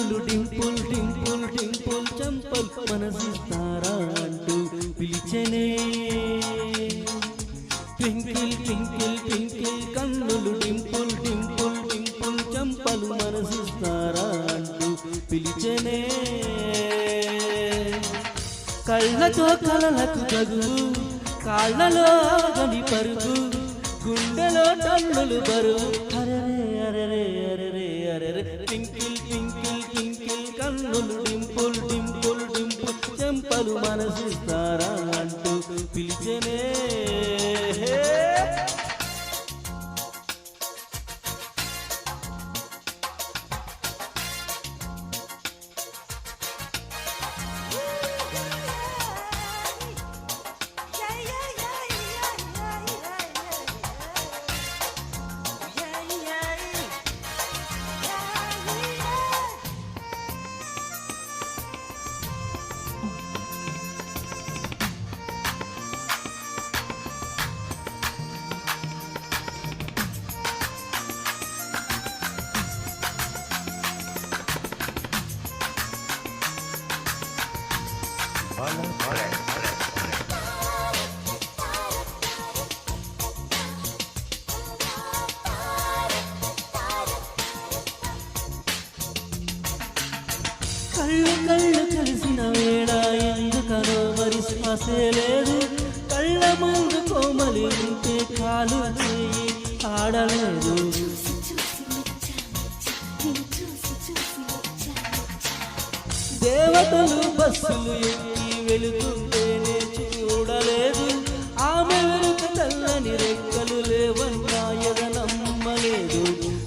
కన్నులు డింపుల్ డింపుల్ డింపుల్ చంపల్ మనసిస్తారా అంటూ పిలిచెనే twinkle twinkle twinkle కన్నులు డింపుల్ డింపుల్ డింపుల్ చంపలు మనసిస్తారా అంటూ పిలిచెనే కళ్ళతో కలలకు తగు కాళ్ళలో గని పరుగు గుండెలో టన్నులు బరువు అరెరే అరెరే అరెరే అరెరే ట్వింకిల్ ట్వింకిల్ ట్వింకిల్ కన్నులు డింపుల్ డింపుల్ డింపుల్ చెంపలు మనసిస్తారా అంటూ పిలిచెనే కళ్ళు కళ్ళు కలిసిన వేళ ఎందుకనో మరి శ్వాసే లేదు కళ్ళ ముందు కోమలి ఉంటే కాలు చేయి ఆడలేదు దేవతలు బస్సులు ఎక్కి వెళుతుంటేనే చూడలేదు ఆమె వెనుక తెల్లని రెక్కలు లేవన్నా ఎదనమ్మలేదు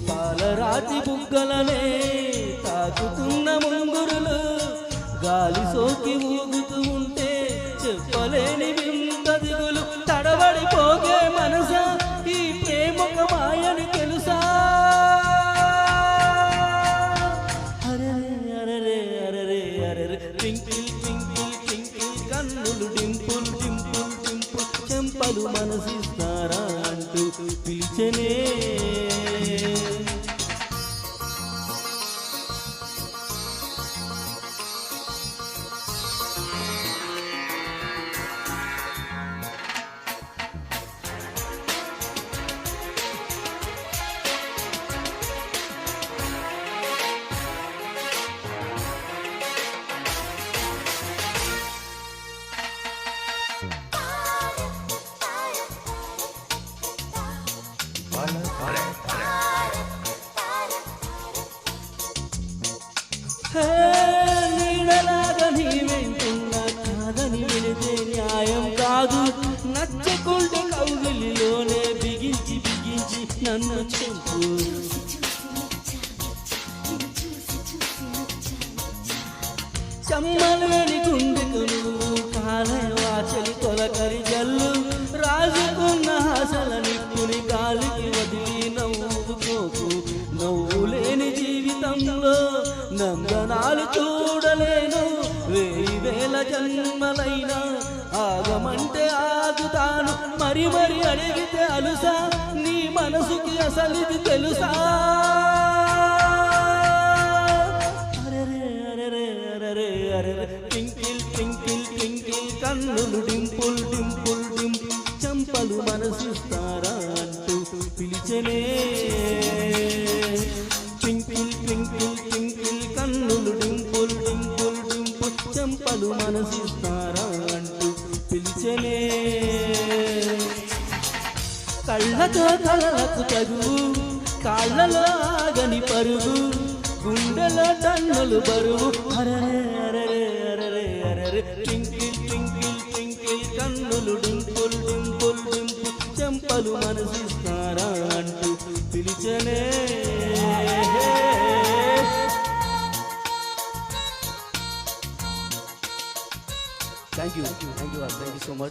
పాలరాతి బుగ్గలనే తాకుతున్న ముంగురులు గాలి సోకి ఊగుతూ ఉంటే చెప్పలేని వింత దిగులు తడబడిపోగే మనసా ఈ ప్రేమొక మాయని తెలుసా ట్వింకిల్ ట్వింకిల్ ట్వింకిల్ కన్నులు డింపుల్ డింపుల్ డింపుల్ చెంపలు మనసిస్తారా అంటూ పిలిచెనే నీడలాగా నీ వెంటున్నా కాదని వెళితే న్యాయం కాదు నచ్చకుంటే కౌగిలిలోనే బిగించి బిగించి నన్ను చెంపు చమ్మలేని గుండెకు నువ్వు కాలే వాచలి తొలకరి జల్లు రాజుకున్న ఆశల నిప్పుని గాలికి వదిలి నవ్వుకోకు నవ్వు లేని జీవితంలో నందనాలు చూడలేను 1000 జన్మలైనా ఆగమంటే ఆగుతాను మరి మరి అడిగితే అలుసా నీ మనసుకి అసలిది తెలుసా అరెరే అరెరే అరెరే అరెరే ట్వింకిల్ ట్వింకిల్ ట్వింకిల్ కన్నులు డింపుల్ డింపుల్ డింపుల్ చంపలు మనసిస్తారా అంటూ పిలిచెనే ట్వింకిల్ ట్వింకిల్ ట్వింకిల్ కన్నులు డింపుల్ డింపుల్ డింపుల్ చంపలు మనసిస్తారా అంటూ పిలిచెనే కళ్ళతో కళ్ళకు తగు కాళ్ళలో ఆగని పరుగు గుండెలో టన్నులు బరువు అరెరే అరెరే అరెరే అరెరే ట్వింకిల్ ట్వింకిల్ ట్వింకిల్ కన్నులు డింపుల్ డింపుల్ డింపుల్ చెంపలు మనసిస్తారా అంటూ పిలిచెనే థ్యాంక్ యూ సో మచ్.